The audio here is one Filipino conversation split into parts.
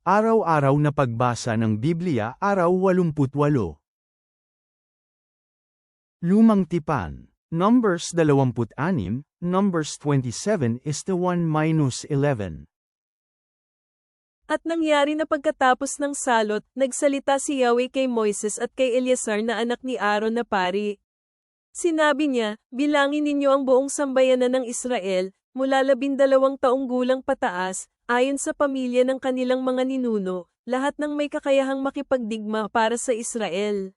Araw-araw na pagbasa ng Biblia, araw 88. Lumang Tipan. Numbers 26, Numbers 27:1-11. At nangyari na pagkatapos ng salot, nagsalita si Yahweh kay Moises at kay Eleazar na anak ni Aaron na pari. Sinabi niya, bilangin ninyo ang buong sambayanan ng Israel, mula 12 taong gulang pataas, ayon sa pamilya ng kanilang mga ninuno, lahat ng may kakayahang makipagdigma para sa Israel.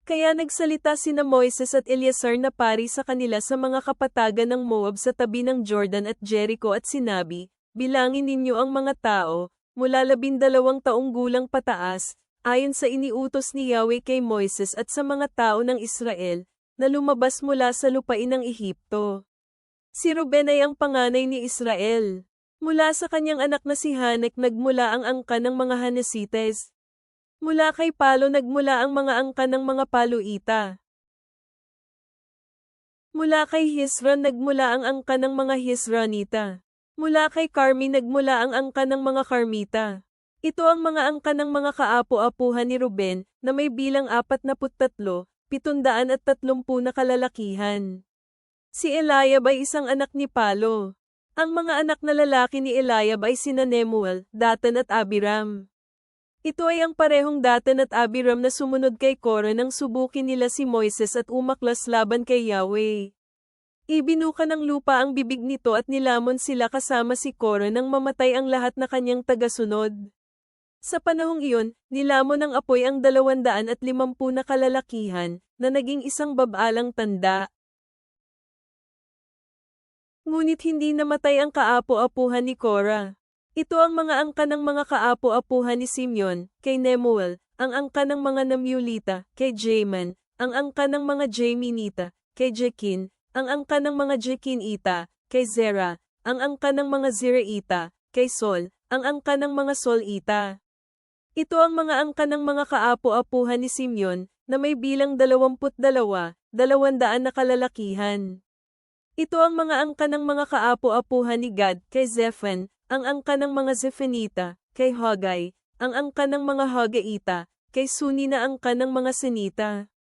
Kaya nagsalita sina Moises at Eleazar na pari sa kanila sa mga kapatagan ng Moab sa tabi ng Jordan at Jericho at sinabi, bilangin ninyo ang mga tao, mula 12 taong gulang pataas, ayon sa iniutos ni Yahweh kay Moises at sa mga tao ng Israel, na lumabas mula sa lupain ng Ehipto. Si Ruben ay ang panganay ni Israel. Mula sa kanyang anak na si Hanek nagmula ang angkan ng mga Hanesites. Mula kay Palo nagmula ang mga angkan ng mga Paluita. Mula kay Hezron nagmula ang angkan ng mga Hezronita. Mula kay Carmi nagmula ang angkan ng mga Carmita. Ito ang mga angkan ng mga kaapo-apuhan ni Ruben, na may bilang 43, 730 na kalalakihan. Si Eliab ay isang anak ni Palo. Ang mga anak na lalaki ni Eliab ay sina Nemuel, Datan at Abiram. Ito ay ang parehong Datan at Abiram na sumunod kay Korah nang subukin nila si Moises at umaklas laban kay Yahweh. Ibinuka ng lupa ang bibig nito at nilamon sila kasama si Korah nang mamatay ang lahat na kanyang tagasunod. Sa panahong iyon, nilamon ng apoy ang 250 na kalalakihan, na naging isang babalang tanda. Ngunit hindi namatay ang kaapo-apuhan ni Korah. Ito ang mga angkan ng mga kaapo-apuhan ni Simeon, kay Nemuel, ang angkan ng mga Namulita, kay Jamin, ang angkan ng mga Jaminita, kay Jekin, ang angkan ng mga Jekinita, kay Zerah, ang angkan ng mga Zeraita, kay Sol, ang angkan ng mga Solita. Ito ang mga angkan ng mga kaapo-apuhan ni Simeon, na may bilang 22, 200 na kalalakihan. Ito ang mga angkan ng mga kaapo-apuhan ni Gad, kay Zephan, ang angkan ng mga Zephanita, kay Haggai, ang angkan ng mga Haggaita, kay Suni na angkan ng mga Senita.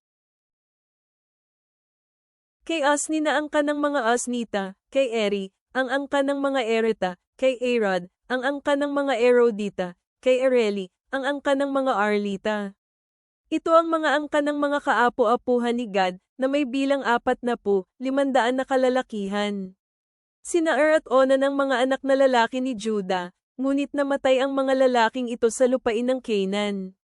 Kay Asni na angkan ng mga Asnita, kay Eri, ang angkan ng mga Erita, kay Arod, ang angkan ng mga Erodita, kay Areli, ang angkan ng mga Arlita. Ito ang mga angkan ng mga kaapo-apuhan ni Gad, na may bilang 40, 500 na kalalakihan. Sina at Onan ang mga anak na lalaki ni Juda, ngunit namatay ang mga lalaking ito sa lupain ng Canaan.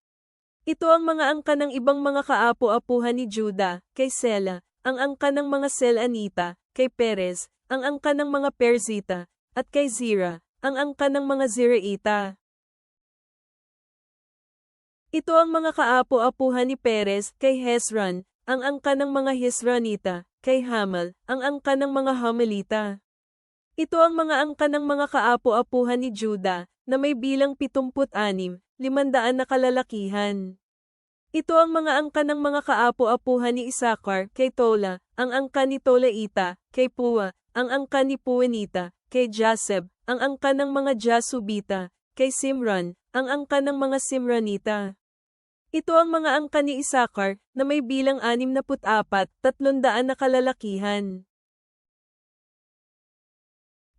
Ito ang mga angkan ng ibang mga kaapo-apuhan ni Juda, kay Sela, ang angkan ng mga Selanita, kay Perez, ang angkan ng mga Perzita, at kay Zira, ang angkan ng mga Ziraita. Ito ang mga kaapo-apuhan ni Perez, kay Hezron, ang angkan ng mga Hezronita, kay Hamal, ang angkan ng mga Hamalita. Ito ang mga angkan ng mga kaapo-apuhan ni Juda, na may bilang 76, 500 na kalalakihan. Ito ang mga angkan ng mga kaapo-apuhan ni Isakar, kay Tola, ang angkan ni Tolaita, kay Pua, ang angkan ni Puanita, kay Jaseb, ang angkan ng mga Jasubita, kay Simron, ang angkan ng mga Simronita. Ito ang mga angkan ni Isakar, na may bilang 64, 300 na kalalakihan.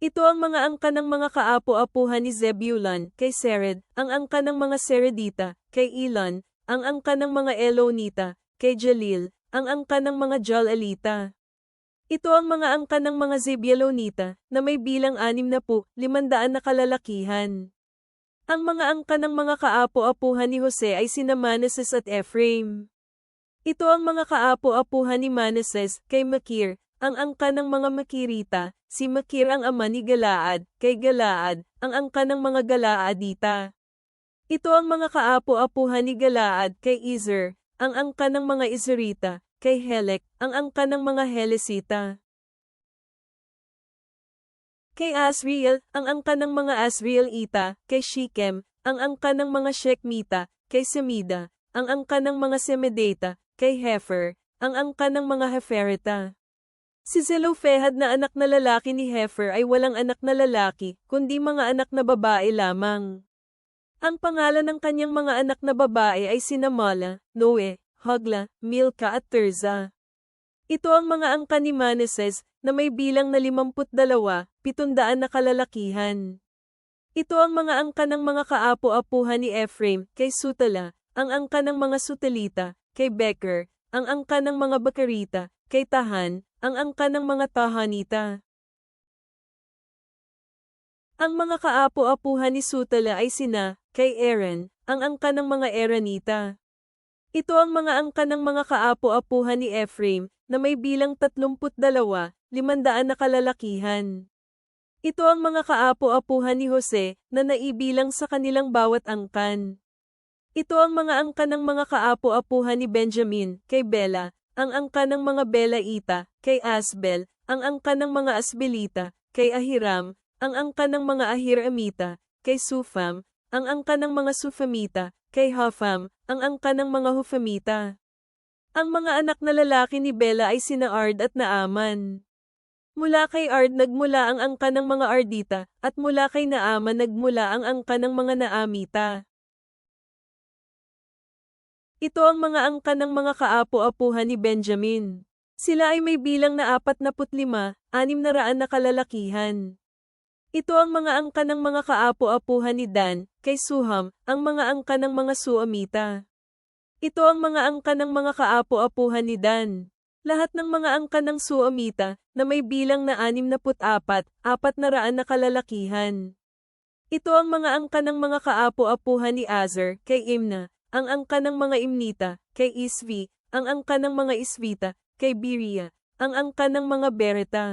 Ito ang mga angkan ng mga kaapo-apuhan ni Zebulun, kay Sered, ang angkan ng mga Seredita, kay Elon, ang angkan ng mga Elonita, kay Jalil, ang angkan ng mga Jalalita. Ito ang mga angkan ng mga Zebulonita, na may bilang 60, 500 na kalalakihan. Ang mga angkan ng mga kaapo-apuhan ni Jose ay sina Manases at Ephraim. Ito ang mga kaapo-apuhan ni Manases, kay Makir, ang angkan ng mga Makirita, si Makir ang ama ni Galaad, kay Galaad, ang angkan ng mga Galaadita. Ito ang mga kaapo-apuhan ni Galaad, kay Izer, ang angkan ng mga Izerita, kay Helek, ang angkan ng mga Helesita. Kay Asriel, ang angkan ng mga Asrielita, kay Shikem, ang angkan ng mga Shekmita, kay Semida, ang angkan ng mga Semedeta, kay Hefer, ang angkan ng mga Heferita. Si Zelophehad na anak na lalaki ni Hefer ay walang anak na lalaki, kundi mga anak na babae lamang. Ang pangalan ng kanyang mga anak na babae ay sina Mala, Noe, Hogla, Milka at Tirza. Ito ang mga angkan ni Manases, na may bilang na 52, 700 na kalalakihan. Ito ang mga angkan ng mga kaapo-apuhan ni Ephraim, kay Sutala, ang angkan ng mga Sutalita, kay Beker, ang angkan ng mga Bakerita, kay Tahan, ang angkan ng mga Tahanita. Ang mga kaapo-apuhan ni Sutala ay sina, kay Aaron, ang angkan ng mga Aaronita. Ito ang mga angkan ng mga kaapo-apuhan ni Ephraim, na may bilang 32, 500 na kalalakihan. Ito ang mga kaapo-apuhan ni Jose, na naibilang sa kanilang bawat angkan. Ito ang mga angkan ng mga kaapo-apuhan ni Benjamin, kay Bela, ang angkan ng mga Belaita, kay Asbel, ang angkan ng mga Asbelita, kay Ahiram, ang angkan ng mga Ahiramita, kay Sufam, ang angkan ng mga Sufamita, kay Hufam, ang angkan ng mga Hufamita. Ang mga anak na lalaki ni Bela ay sina Ard at Naaman. Mula kay Ard nagmula ang angkan ng mga Ardita, at mula kay Naaman nagmula ang angkan ng mga Naamita. Ito ang mga angkan ng mga kaapo-apuhan ni Benjamin. Sila ay may bilang na 45, 600 na kalalakihan. Ito ang mga angkan ng mga kaapo-apuhan ni Dan, kay Suham, ang mga angkan ng mga Suamita. Ito ang mga angkan ng mga kaapo-apuhan ni Dan. Lahat ng mga angkan ng Suamita, na may bilang na 64, 400 na kalalakihan. Ito ang mga angkan ng mga kaapo-apuhan ni Azer, kay Imna, ang angkan ng mga Imnita, kay Isvi, ang angkan ng mga Isvita, kay Biria, ang angkan ng mga Bereta.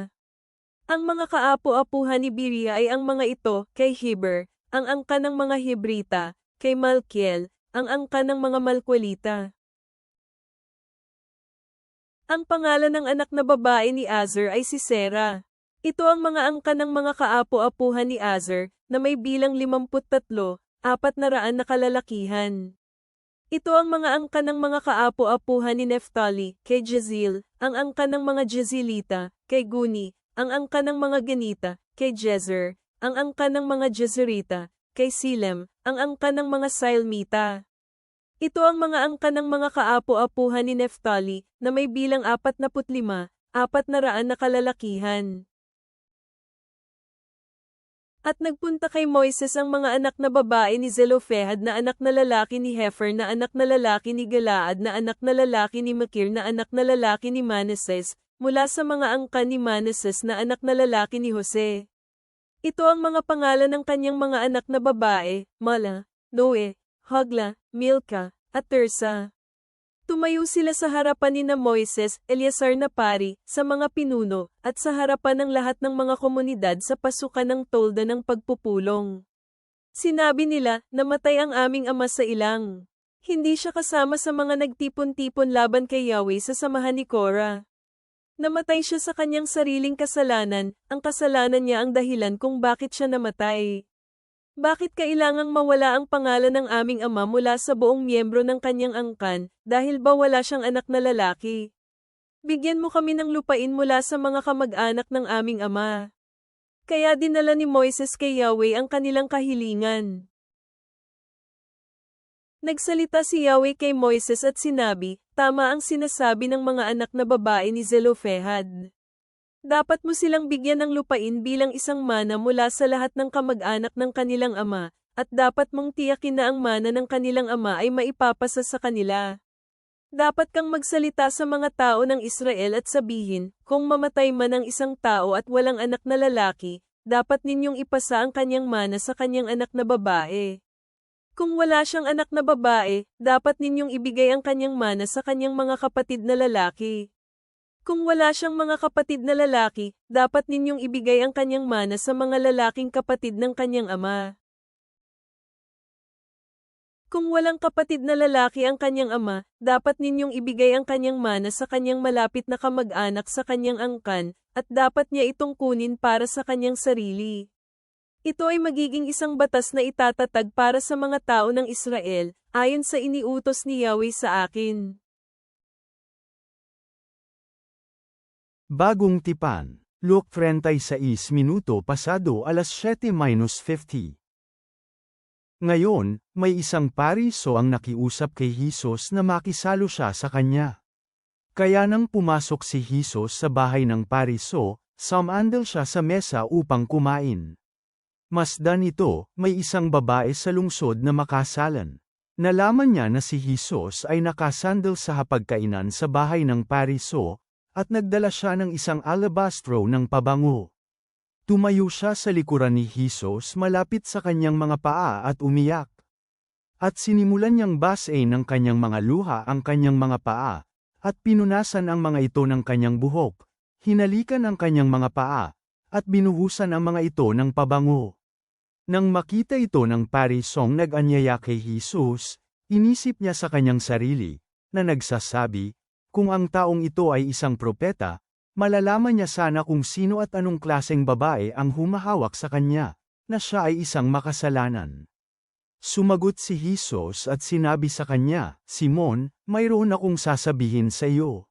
Ang mga kaapo-apuhan ni Biria ay ang mga ito, kay Heber, ang angkan ng mga Hebrita, kay Malkiel, ang angkan ng mga Malkwelita. Ang pangalan ng anak na babae ni Azer ay si Sera. Ito ang mga angkan ng mga kaapo-apuhan ni Azer, na may bilang 53, 400 na kalalakihan. Ito ang mga angkan ng mga kaapo-apuhan ni Neftali, kay Jezil, ang angkan ng mga Jezilita, kay Guni, ang angkan ng mga Ganita, kay Jezer, ang angkan ng mga Jezerita, kay Silem, ang angkan ng mga Silmita. Ito ang mga angkan ng mga kaapo-apuhan ni Neftali, na may bilang 45, 400 na kalalakihan. At nagpunta kay Moises ang mga anak na babae ni Zelofehad na anak na lalaki ni Hefer na anak na lalaki ni Galaad na anak na lalaki ni Makir na anak na lalaki ni Manases, mula sa mga angkan ni Manases na anak na lalaki ni Jose. Ito ang mga pangalan ng kanyang mga anak na babae, Mala, Noe, Hogla, Milka, at Tirsa. Tumayo sila sa harapan ni na Moises, Eleazar na pari, sa mga pinuno, at sa harapan ng lahat ng mga komunidad sa pasukan ng tolda ng pagpupulong. Sinabi nila, namatay ang aming ama sa ilang. Hindi siya kasama sa mga nagtipon-tipon laban kay Yahweh sa samahan ni Korah. Namatay siya sa kanyang sariling kasalanan, ang kasalanan niya ang dahilan kung bakit siya namatay. Bakit kailangang mawala ang pangalan ng aming ama mula sa buong miyembro ng kanyang angkan, dahil ba wala siyang anak na lalaki? Bigyan mo kami ng lupain mula sa mga kamag-anak ng aming ama. Kaya dinala ni Moises kay Yahweh ang kanilang kahilingan. Nagsalita si Yahweh kay Moises at sinabi, tama ang sinasabi ng mga anak na babae ni Zelofehad. Dapat mo silang bigyan ng lupain bilang isang mana mula sa lahat ng kamag-anak ng kanilang ama, at dapat mong tiyakin na ang mana ng kanilang ama ay maipapasa sa kanila. Dapat kang magsalita sa mga tao ng Israel at sabihin, kung mamatay man ang isang tao at walang anak na lalaki, dapat ninyong ipasa ang kanyang mana sa kanyang anak na babae. Kung wala siyang anak na babae, dapat ninyong ibigay ang kanyang mana sa kanyang mga kapatid na lalaki. Kung wala siyang mga kapatid na lalaki, dapat ninyong ibigay ang kanyang mana sa mga lalaking kapatid ng kanyang ama. Kung walang kapatid na lalaki ang kanyang ama, dapat ninyong ibigay ang kanyang mana sa kanyang malapit na kamag-anak sa kanyang angkan, at dapat niya itong kunin para sa kanyang sarili. Ito ay magiging isang batas na itatatag para sa mga tao ng Israel, ayon sa iniutos ni Yahweh sa akin. Bagong tipan. Luke 36 minuto pasado alas 7:50. Ngayon, may isang pariso ang nakiusap kay Jesus na makisalo siya sa kanya. Kaya nang pumasok si Jesus sa bahay ng pariso, sumandal siya sa mesa upang kumain. Masdan ito, may isang babae sa lungsod na makasalan. Nalaman niya na si Jesus ay nakasandal sa hapagkainan sa bahay ng pariso, at nagdala siya ng isang alabastro ng pabango. Tumayo siya sa likuran ni Jesus malapit sa kanyang mga paa at umiyak. At sinimulan niyang basain ng kanyang mga luha ang kanyang mga paa, at pinunasan ang mga ito ng kanyang buhok, hinalikan ang kanyang mga paa, at binuhusan ang mga ito ng pabango. Nang makita ito ng parisong nag-anyaya kay Jesus, inisip niya sa kanyang sarili, na nagsasabi, kung ang taong ito ay isang propeta, malalaman niya sana kung sino at anong klaseng babae ang humahawak sa kanya, na siya ay isang makasalanan. Sumagot si Jesus at sinabi sa kanya, Simon, mayroon akong sasabihin sa iyo.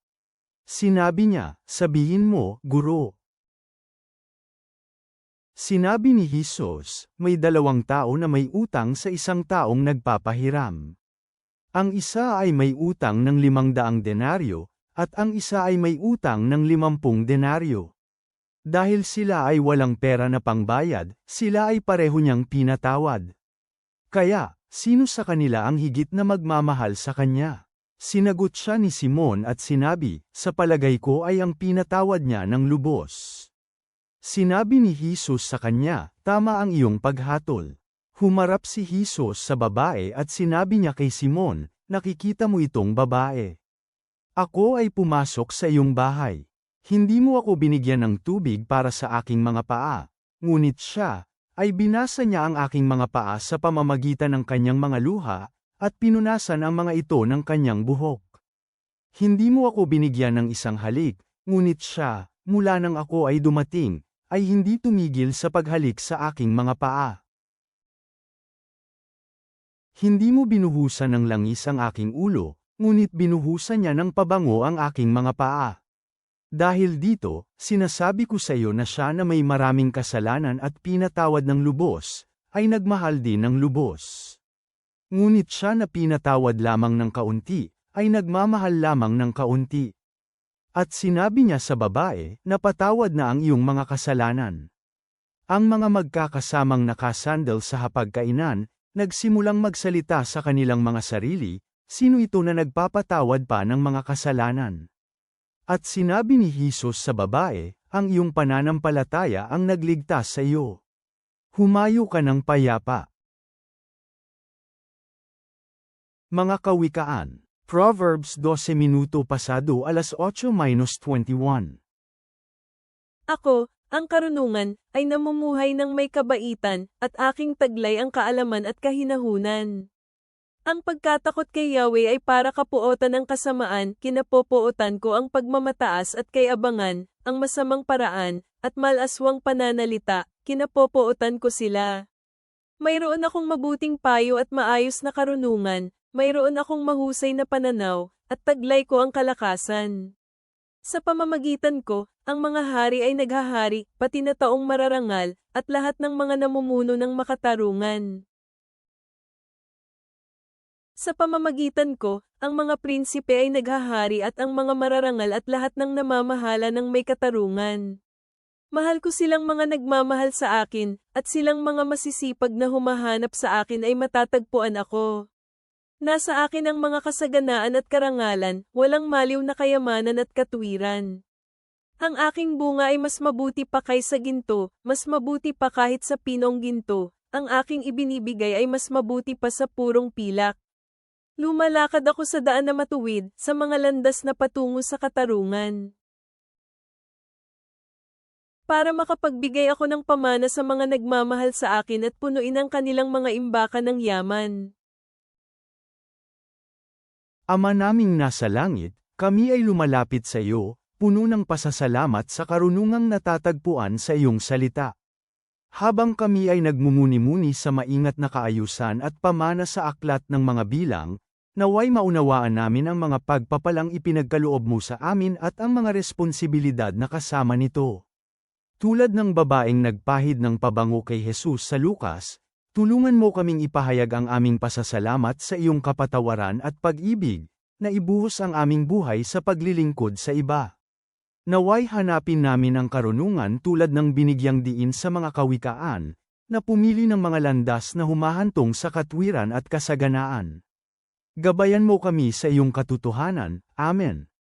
Sinabi niya, sabihin mo, Guro. Sinabi ni Jesus, may dalawang tao na may utang sa isang taong nagpapahiram. Ang isa ay may utang ng 500 denaryo, at ang isa ay may utang ng 50 denaryo. Dahil sila ay walang pera na pangbayad, sila ay pareho niyang pinatawad. Kaya, sino sa kanila ang higit na magmamahal sa kanya? Sinagot siya ni Simon at sinabi, sa palagay ko ay ang pinatawad niya ng lubos. Sinabi ni Jesus sa kanya, tama ang iyong paghatol. Humarap si Jesus sa babae at sinabi niya kay Simon, nakikita mo itong babae. Ako ay pumasok sa iyong bahay. Hindi mo ako binigyan ng tubig para sa aking mga paa. Ngunit siya, ay binasa niya ang aking mga paa sa pamamagitan ng kanyang mga luha, at pinunasan ang mga ito ng kanyang buhok. Hindi mo ako binigyan ng isang halik, ngunit siya, mula nang ako ay dumating, ay hindi tumigil sa paghalik sa aking mga paa. Hindi mo binuhusan ng langis ang aking ulo, ngunit binuhusan niya ng pabango ang aking mga paa. Dahil dito, sinasabi ko sa iyo na siya na may maraming kasalanan at pinatawad ng lubos, ay nagmahal din ng lubos. Ngunit siya na pinatawad lamang ng kaunti, ay nagmamahal lamang ng kaunti. At sinabi niya sa babae, napatawad na ang iyong mga kasalanan. Ang mga magkakasamang nakasandal sa hapagkainan, nagsimulang magsalita sa kanilang mga sarili, sino ito na nagpapatawad pa ng mga kasalanan? At sinabi ni Jesus sa babae, ang iyong pananampalataya ang nagligtas sa iyo. Humayo ka ng payapa. Mga kawikaan. Proverbs 12 minuto pasado alas 8:21. Ako, ang karunungan, ay namumuhay ng may kabaitan, at aking taglay ang kaalaman at kahinahunan. Ang pagkatakot kay Yahweh ay para kapuotan ng kasamaan, kinapopuotan ko ang pagmamataas at kay abangan, ang masamang paraan, at malaswang pananalita, kinapopuotan ko sila. Mayroon akong mabuting payo at maayos na karunungan, mayroon akong mahusay na pananaw, at taglay ko ang kalakasan. Sa pamamagitan ko, ang mga hari ay naghahari, pati na taong mararangal, at lahat ng mga namumuno ng makatarungan. Sa pamamagitan ko, ang mga prinsipe ay naghahari at ang mga mararangal at lahat ng namamahala ng may katarungan. Mahal ko silang mga nagmamahal sa akin, at silang mga masisipag na humahanap sa akin ay matatagpuan ako. Nasa akin ang mga kasaganaan at karangalan, walang maliw na kayamanan at katuwiran. Ang aking bunga ay mas mabuti pa kaysa ginto, mas mabuti pa kahit sa pinong ginto, ang aking ibinibigay ay mas mabuti pa sa purong pilak. Lumalakad ako sa daan na matuwid, sa mga landas na patungo sa katarungan. Para makapagbigay ako ng pamana sa mga nagmamahal sa akin at punuin ang kanilang mga imbakan ng yaman. Ama naming nasa langit, kami ay lumalapit sa iyo, puno ng pasasalamat sa karunungang natatagpuan sa iyong salita. Habang kami ay nagmumuni-muni sa maingat na kaayusan at pamana sa aklat ng mga bilang, naway maunawaan namin ang mga pagpapalang ipinagkaloob mo sa amin at ang mga responsibilidad na kasama nito. Tulad ng babaeng nagpahid ng pabango kay Jesus sa Lucas, Tulungan mo kaming ipahayag ang aming pasasalamat sa iyong kapatawaran at pag-ibig, na ibuhos ang aming buhay sa paglilingkod sa iba. Naway hanapin namin ang karunungan tulad ng binigyang diin sa mga kawikaan, na pumili ng mga landas na humahantong sa katwiran at kasaganaan. Gabayan mo kami sa iyong katotohanan. Amen.